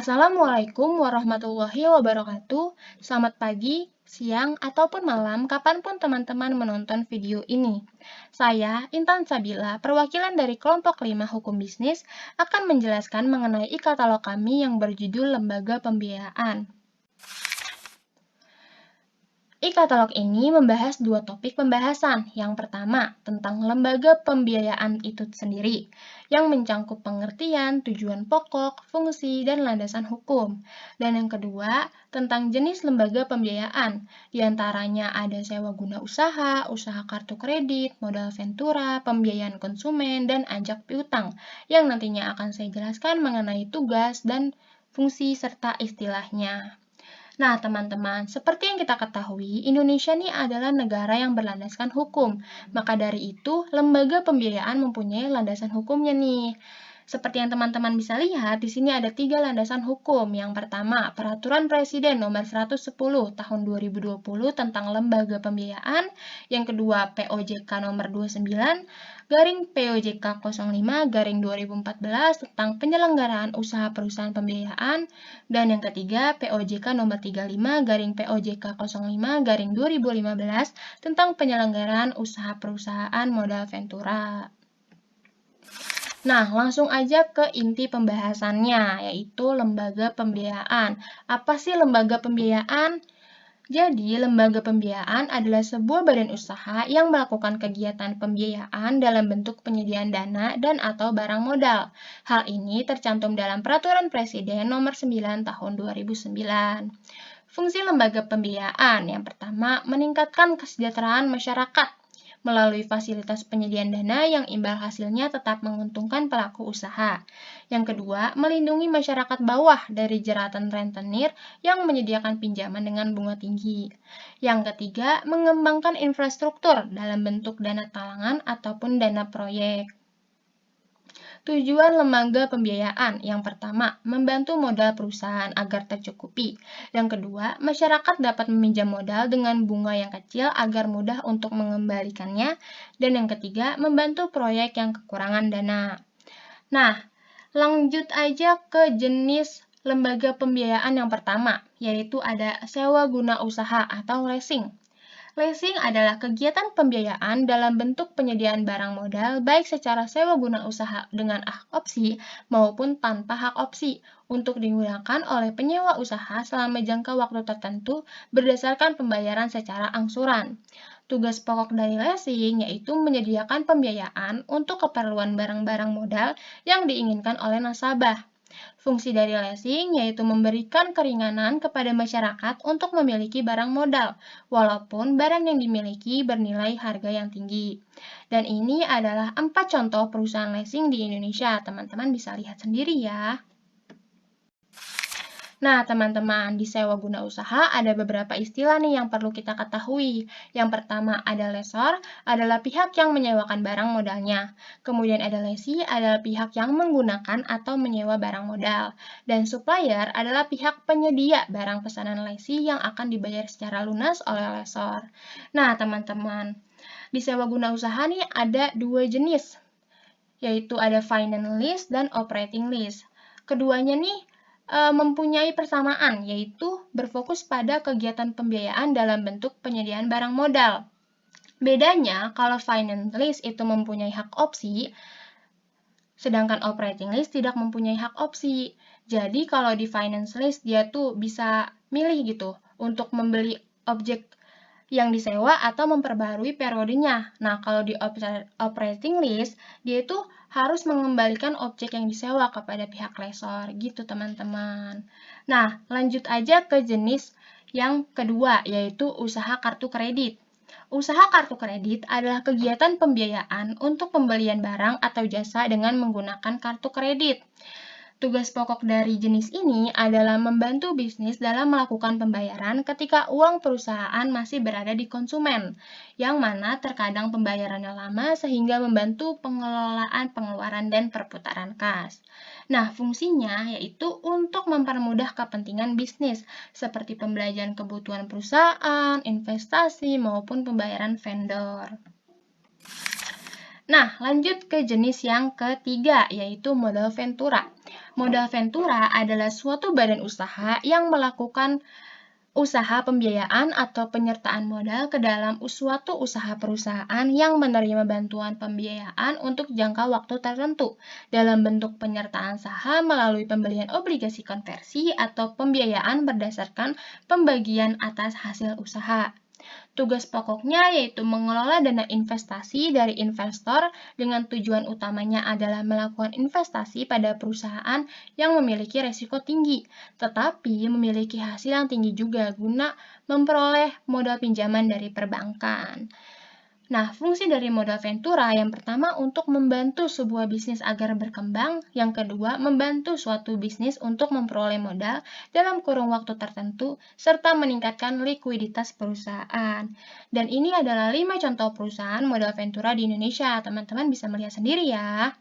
Assalamualaikum warahmatullahi wabarakatuh. Selamat pagi, siang, ataupun malam, kapanpun teman-teman menonton video ini. Saya, Intan Sabila, perwakilan dari kelompok 5 Hukum Bisnis, akan menjelaskan mengenai e-katalog kami yang berjudul Lembaga Pembiayaan. E-katalog ini membahas dua topik pembahasan. Yang pertama, tentang lembaga pembiayaan itu sendiri, yang mencangkup pengertian, tujuan pokok, fungsi, dan landasan hukum. Dan yang kedua, tentang jenis lembaga pembiayaan. Di antaranya ada sewa guna usaha, usaha kartu kredit, modal ventura, pembiayaan konsumen, dan ajak piutang, yang nantinya akan saya jelaskan mengenai tugas dan fungsi serta istilahnya. Nah, teman-teman, seperti yang kita ketahui, Indonesia ini adalah negara yang berlandaskan hukum. Maka dari itu, lembaga pembiayaan mempunyai landasan hukumnya nih. Seperti yang teman-teman bisa lihat, di sini ada 3 landasan hukum. Yang pertama, Peraturan Presiden Nomor 110 Tahun 2020 tentang Lembaga Pembiayaan. Yang kedua, POJK Nomor 29 garing POJK 05 garing 2014 tentang penyelenggaraan usaha perusahaan pembiayaan. Dan yang ketiga, POJK Nomor 35 garing POJK 05 garing 2015 tentang penyelenggaraan usaha perusahaan modal ventura. Nah, langsung aja ke inti pembahasannya, yaitu lembaga pembiayaan. Apa sih lembaga pembiayaan? Jadi, lembaga pembiayaan adalah sebuah badan usaha yang melakukan kegiatan pembiayaan dalam bentuk penyediaan dana dan atau barang modal. Hal ini tercantum dalam Peraturan Presiden Nomor 9 Tahun 2009. Fungsi lembaga pembiayaan yang pertama, meningkatkan kesejahteraan masyarakat melalui fasilitas penyediaan dana yang imbal hasilnya tetap menguntungkan pelaku usaha. Yang kedua, melindungi masyarakat bawah dari jeratan rentenir yang menyediakan pinjaman dengan bunga tinggi. Yang ketiga, mengembangkan infrastruktur dalam bentuk dana talangan ataupun dana proyek. Tujuan lembaga pembiayaan yang pertama, membantu modal perusahaan agar tercukupi. Yang kedua, masyarakat dapat meminjam modal dengan bunga yang kecil agar mudah untuk mengembalikannya. Dan yang ketiga, membantu proyek yang kekurangan dana. Nah, lanjut aja ke jenis lembaga pembiayaan yang pertama, yaitu ada sewa guna usaha atau leasing. Leasing adalah kegiatan pembiayaan dalam bentuk penyediaan barang modal baik secara sewa guna usaha dengan hak opsi maupun tanpa hak opsi untuk digunakan oleh penyewa usaha selama jangka waktu tertentu berdasarkan pembayaran secara angsuran. Tugas pokok dari leasing yaitu menyediakan pembiayaan untuk keperluan barang-barang modal yang diinginkan oleh nasabah. Fungsi dari leasing yaitu memberikan keringanan kepada masyarakat untuk memiliki barang modal, walaupun barang yang dimiliki bernilai harga yang tinggi. Dan ini adalah 4 contoh perusahaan leasing di Indonesia. Teman-teman bisa lihat sendiri ya. Nah, teman-teman, di sewa guna usaha ada beberapa istilah nih yang perlu kita ketahui. Yang pertama ada lessor, adalah pihak yang menyewakan barang modalnya. Kemudian ada lessee, adalah pihak yang menggunakan atau menyewa barang modal. Dan supplier adalah pihak penyedia barang pesanan lessee yang akan dibayar secara lunas oleh lessor. Nah, teman-teman, di sewa guna usaha nih ada 2 jenis, yaitu ada finance lease dan operating lease. Keduanya nih mempunyai persamaan, yaitu berfokus pada kegiatan pembiayaan dalam bentuk penyediaan barang modal. Bedanya, kalau finance lease itu mempunyai hak opsi, sedangkan operating lease tidak mempunyai hak opsi. Jadi, kalau di finance lease, dia tuh bisa milih gitu, untuk membeli objek yang disewa atau memperbarui periodenya. Nah, kalau di operating lease, dia itu harus mengembalikan objek yang disewa kepada pihak lessor, gitu teman-teman. Nah, lanjut aja ke jenis yang kedua, yaitu usaha kartu kredit. Usaha kartu kredit adalah kegiatan pembiayaan untuk pembelian barang atau jasa dengan menggunakan kartu kredit. Tugas pokok dari jenis ini adalah membantu bisnis dalam melakukan pembayaran ketika uang perusahaan masih berada di konsumen, yang mana terkadang pembayarannya lama sehingga membantu pengelolaan pengeluaran dan perputaran kas. Nah, fungsinya yaitu untuk mempermudah kepentingan bisnis, seperti pembelajaran kebutuhan perusahaan, investasi, maupun pembayaran vendor. Nah, lanjut ke jenis yang ketiga, yaitu modal ventura. Modal ventura adalah suatu badan usaha yang melakukan usaha pembiayaan atau penyertaan modal ke dalam suatu usaha perusahaan yang menerima bantuan pembiayaan untuk jangka waktu tertentu dalam bentuk penyertaan saham melalui pembelian obligasi konversi atau pembiayaan berdasarkan pembagian atas hasil usaha. Tugas pokoknya yaitu mengelola dana investasi dari investor dengan tujuan utamanya adalah melakukan investasi pada perusahaan yang memiliki risiko tinggi, tetapi memiliki hasil yang tinggi juga guna memperoleh modal pinjaman dari perbankan. Nah, fungsi dari modal ventura yang pertama untuk membantu sebuah bisnis agar berkembang, yang kedua membantu suatu bisnis untuk memperoleh modal dalam kurun waktu tertentu, serta meningkatkan likuiditas perusahaan. Dan ini adalah 5 contoh perusahaan modal ventura di Indonesia. Teman-teman bisa melihat sendiri ya.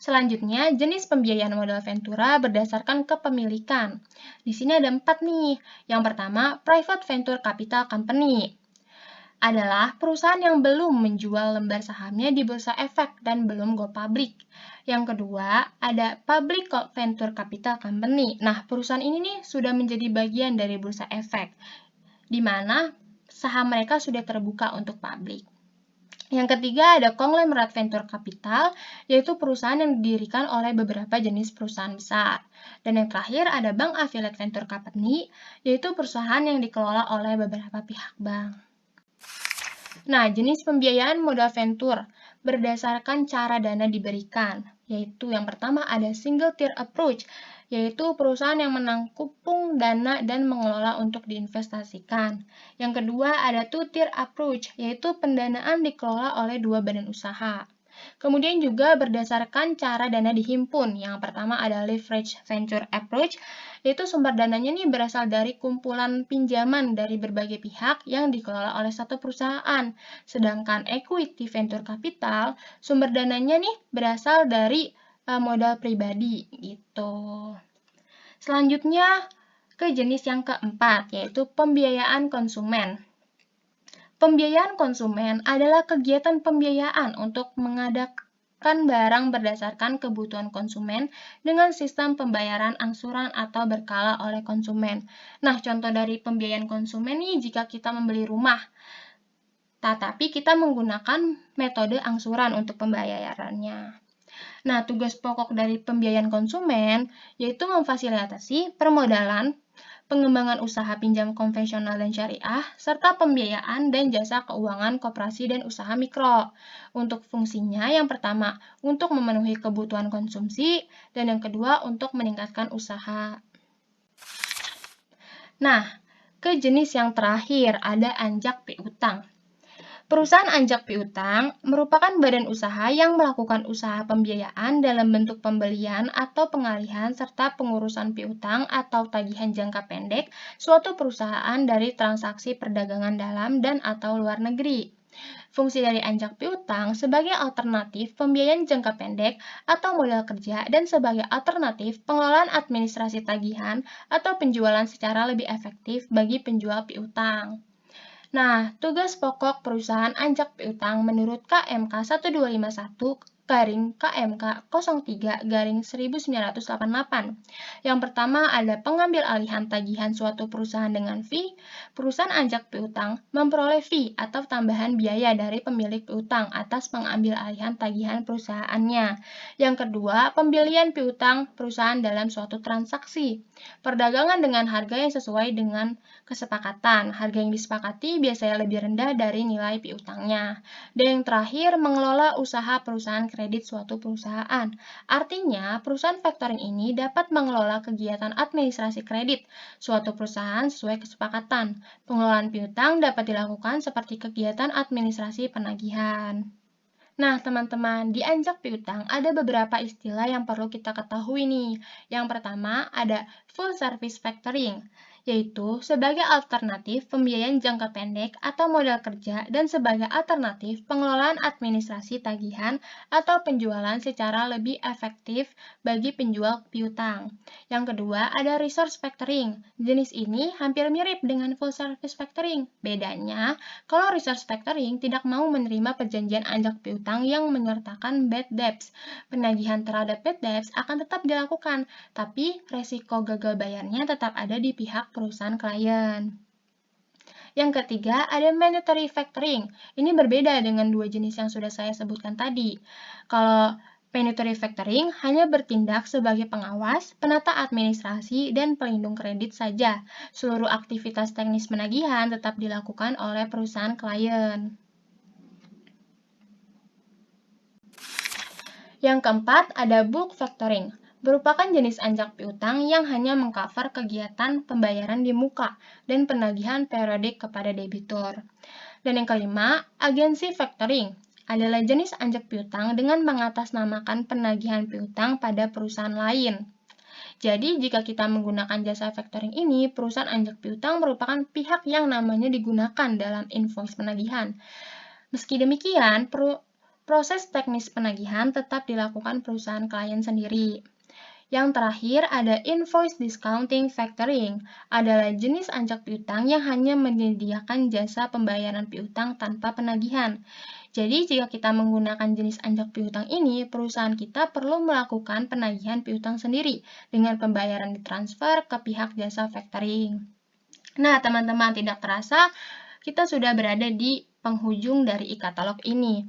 Selanjutnya, jenis pembiayaan modal ventura berdasarkan kepemilikan. Di sini ada 4 nih. Yang pertama, Private Venture Capital Company adalah perusahaan yang belum menjual lembar sahamnya di Bursa Efek dan belum go public. Yang kedua, ada Public Venture Capital Company. Nah, perusahaan ini nih sudah menjadi bagian dari Bursa Efek, di mana saham mereka sudah terbuka untuk publik. Yang ketiga, ada Conglomerate Venture Capital, yaitu perusahaan yang didirikan oleh beberapa jenis perusahaan besar. Dan yang terakhir, ada Bank Affiliate Venture Company, yaitu perusahaan yang dikelola oleh beberapa pihak bank. Nah, jenis pembiayaan modal venture berdasarkan cara dana diberikan, yaitu yang pertama ada single tier approach, yaitu perusahaan yang menangkupung dana dan mengelola untuk diinvestasikan. Yang kedua ada two tier approach, yaitu pendanaan dikelola oleh dua badan usaha. Kemudian juga berdasarkan cara dana dihimpun. Yang pertama ada leverage venture approach, yaitu sumber dananya nih berasal dari kumpulan pinjaman dari berbagai pihak yang dikelola oleh satu perusahaan. Sedangkan equity venture capital, sumber dananya nih berasal dari modal pribadi gitu. Selanjutnya ke jenis yang keempat, yaitu pembiayaan konsumen. Pembiayaan konsumen adalah kegiatan pembiayaan untuk mengadakan barang berdasarkan kebutuhan konsumen dengan sistem pembayaran angsuran atau berkala oleh konsumen. Nah, contoh dari pembiayaan konsumen ini jika kita membeli rumah, tetapi kita menggunakan metode angsuran untuk pembayarannya. Nah, tugas pokok dari pembiayaan konsumen yaitu memfasilitasi permodalan, pengembangan usaha pinjam konvensional dan syariah, serta pembiayaan dan jasa keuangan koperasi dan usaha mikro. Untuk fungsinya, yang pertama, untuk memenuhi kebutuhan konsumsi, dan yang kedua, untuk meningkatkan usaha. Nah, ke jenis yang terakhir, ada anjak piutang. Perusahaan anjak piutang merupakan badan usaha yang melakukan usaha pembiayaan dalam bentuk pembelian atau pengalihan serta pengurusan piutang atau tagihan jangka pendek suatu perusahaan dari transaksi perdagangan dalam dan atau luar negeri. Fungsi dari anjak piutang sebagai alternatif pembiayaan jangka pendek atau modal kerja dan sebagai alternatif pengelolaan administrasi tagihan atau penjualan secara lebih efektif bagi penjual piutang. Nah, tugas pokok perusahaan anjak piutang menurut KMK 1251 KMK 03-1988. Yang pertama ada pengambil alihan tagihan suatu perusahaan dengan fee. Perusahaan anjak piutang memperoleh fee atau tambahan biaya dari pemilik piutang atas pengambil alihan tagihan perusahaannya. Yang kedua, pembelian piutang perusahaan dalam suatu transaksi. Perdagangan dengan harga yang sesuai dengan kesepakatan. Harga yang disepakati biasanya lebih rendah dari nilai piutangnya. Dan yang terakhir, mengelola usaha perusahaan kredit suatu perusahaan. Artinya, perusahaan factoring ini dapat mengelola kegiatan administrasi kredit suatu perusahaan sesuai kesepakatan. Pengelolaan piutang dapat dilakukan seperti kegiatan administrasi penagihan. Nah, teman-teman, di anjak piutang ada beberapa istilah yang perlu kita ketahui nih. Yang pertama, ada full service factoring. yaitu sebagai alternatif pembiayaan jangka pendek atau modal kerja dan sebagai alternatif pengelolaan administrasi tagihan atau penjualan secara lebih efektif bagi penjual piutang. Yang kedua, ada resource factoring. Jenis ini hampir mirip dengan full service factoring. Bedanya, kalau resource factoring tidak mau menerima perjanjian anjak piutang yang menyertakan bad debts. Penagihan terhadap bad debts akan tetap dilakukan, tapi resiko gagal bayarnya tetap ada di pihak perusahaan klien. Yang ketiga, ada mandatory factoring. Ini berbeda dengan dua jenis yang sudah saya sebutkan tadi. Kalau mandatory factoring hanya bertindak sebagai pengawas, penata administrasi, dan pelindung kredit saja. Seluruh aktivitas teknis penagihan tetap dilakukan oleh perusahaan klien. Yang keempat, ada bulk factoring. Merupakan jenis anjak piutang yang hanya mengcover kegiatan pembayaran di muka dan penagihan periodik kepada debitur. Dan yang kelima, agensi factoring adalah jenis anjak piutang dengan mengatasnamakan penagihan piutang pada perusahaan lain. Jadi, jika kita menggunakan jasa factoring ini, perusahaan anjak piutang merupakan pihak yang namanya digunakan dalam invoice penagihan. Meski demikian, proses teknis penagihan tetap dilakukan perusahaan klien sendiri. Yang terakhir ada invoice discounting factoring, adalah jenis anjak piutang yang hanya menyediakan jasa pembayaran piutang tanpa penagihan. Jadi jika kita menggunakan jenis anjak piutang ini, perusahaan kita perlu melakukan penagihan piutang sendiri dengan pembayaran ditransfer ke pihak jasa factoring. Nah, teman-teman, tidak terasa kita sudah berada di penghujung dari e-katalog ini.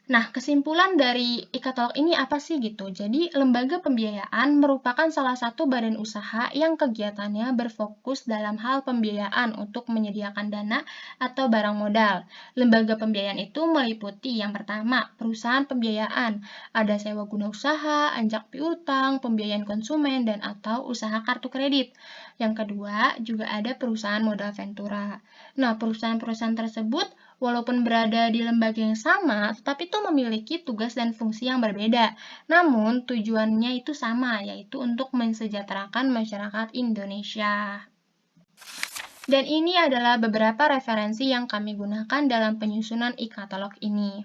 Nah, kesimpulan dari e-katalog ini apa sih gitu? Jadi, lembaga pembiayaan merupakan salah satu badan usaha yang kegiatannya berfokus dalam hal pembiayaan untuk menyediakan dana atau barang modal. Lembaga pembiayaan itu meliputi yang pertama, perusahaan pembiayaan. Ada sewa guna usaha, anjak piutang, pembiayaan konsumen, dan atau usaha kartu kredit. Yang kedua, juga ada perusahaan modal ventura. Nah, perusahaan-perusahaan tersebut walaupun berada di lembaga yang sama, tetapi itu memiliki tugas dan fungsi yang berbeda. Namun, tujuannya itu sama, yaitu untuk mensejahterakan masyarakat Indonesia. Dan ini adalah beberapa referensi yang kami gunakan dalam penyusunan e-katalog ini.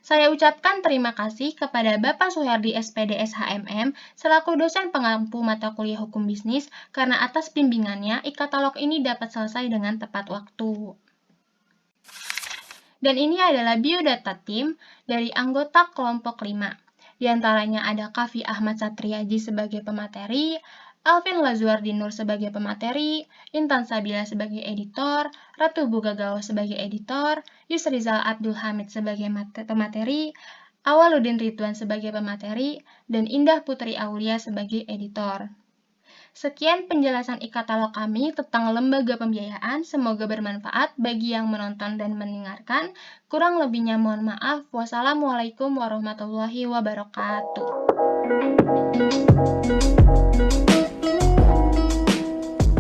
Saya ucapkan terima kasih kepada Bapak Suherdi SPD SHMM selaku dosen pengampu mata kuliah Hukum Bisnis karena atas bimbingannya e-katalog ini dapat selesai dengan tepat waktu. Dan ini adalah biodata tim dari anggota kelompok 5. Di antaranya ada Kavi Ahmad Satriaji sebagai pemateri, Alvin Lazuardi Nur sebagai pemateri, Intan Sabila sebagai editor, Ratu Bugagawa sebagai editor, Yusrizal Abdul Hamid sebagai pemateri, Awaludin Ridwan sebagai pemateri, dan Indah Putri Aulia sebagai editor. Sekian penjelasan e-katalog kami tentang lembaga pembiayaan. Semoga bermanfaat bagi yang menonton dan mendengarkan. Kurang lebihnya mohon maaf. Wassalamualaikum warahmatullahi wabarakatuh.